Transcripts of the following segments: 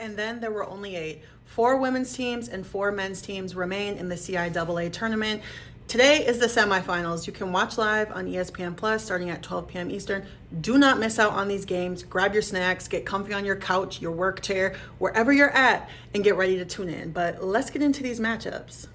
And then there were only 8. 4 women's teams and 4 men's teams remain in the CIAA tournament. Today is the semifinals. You can watch live on ESPN Plus starting at 12 p.m. Eastern. Do not miss out on these games. Grab your snacks, get comfy on your couch, your work chair, wherever you're at, and get ready to tune in. But let's get into these matchups.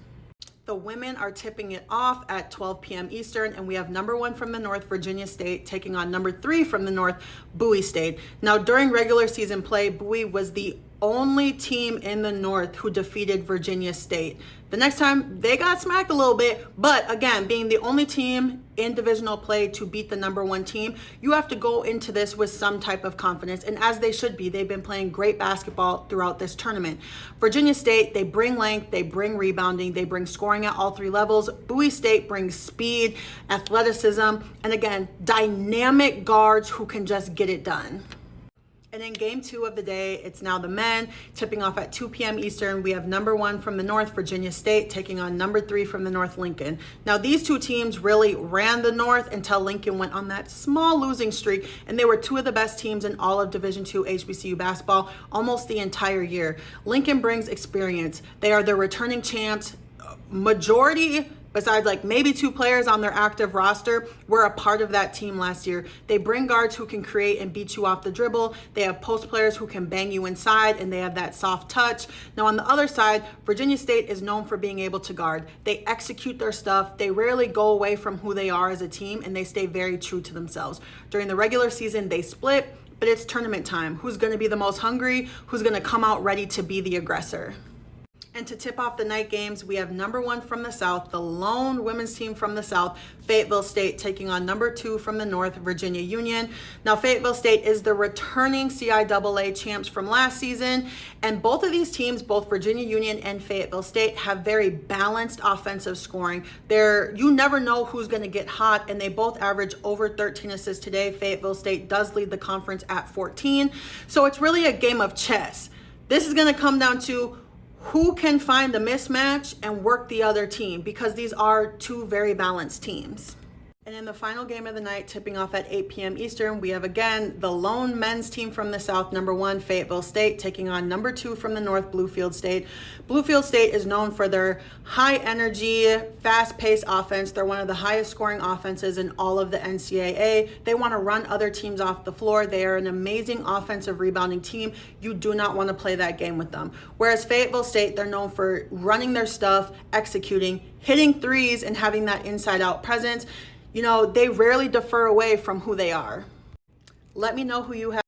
The women are tipping it off at 12 p.m. Eastern, and we have number 1 from the North, Virginia State, taking on number 3 from the North, Bowie State. Now, during regular season play, Bowie was the only team in the North who defeated Virginia State. The next time they got smacked a little bit, but again, being the only team in divisional play to beat the number 1 team, you have to go into this with some type of confidence, and as they should be. They've been playing great basketball throughout this tournament. Virginia State, they bring length, they bring rebounding, they bring scoring at all 3 levels. Bowie State brings speed, athleticism, and again, dynamic guards who can just get it done. And in game 2 of the day, it's now the men tipping off at 2 p.m. Eastern. We have number 1 from the North, Virginia State, taking on number 3 from the North, Lincoln. Now, these 2 teams really ran the North until Lincoln went on that small losing streak, and they were 2 of the best teams in all of Division II HBCU basketball almost the entire year. Lincoln brings experience. They are the returning champs. Majority, besides like maybe 2 players on their active roster, were a part of that team last year. They bring guards who can create and beat you off the dribble. They have post players who can bang you inside, and they have that soft touch. Now on the other side, Virginia State is known for being able to guard. They execute their stuff. They rarely go away from who they are as a team, and they stay very true to themselves. During the regular season, they split, but it's tournament time. Who's going to be the most hungry? Who's going to come out ready to be the aggressor? And to tip off the night games, we have number 1 from the South, the lone women's team from the South, Fayetteville State, taking on number 2 from the North, Virginia Union. Now, Fayetteville State is the returning CIAA champs from last season. And both of these teams, both Virginia Union and Fayetteville State, have very balanced offensive scoring. You never know who's going to get hot, and they both average over 13 assists today. Fayetteville State does lead the conference at 14. So it's really a game of chess. This is going to come down to who can find the mismatch and work the other team, because these are 2 very balanced teams. And in the final game of the night, tipping off at 8 p.m. Eastern, we have again the lone men's team from the South, number 1, Fayetteville State, taking on number 2 from the North, Bluefield State. Bluefield State is known for their high energy, fast-paced offense. They're one of the highest scoring offenses in all of the NCAA. They want to run other teams off the floor. They are an amazing offensive rebounding team. You do not want to play that game with them. Whereas Fayetteville State, they're known for running their stuff, executing, hitting threes, and having that inside-out presence. You know, they rarely defer away from who they are. Let me know who you have.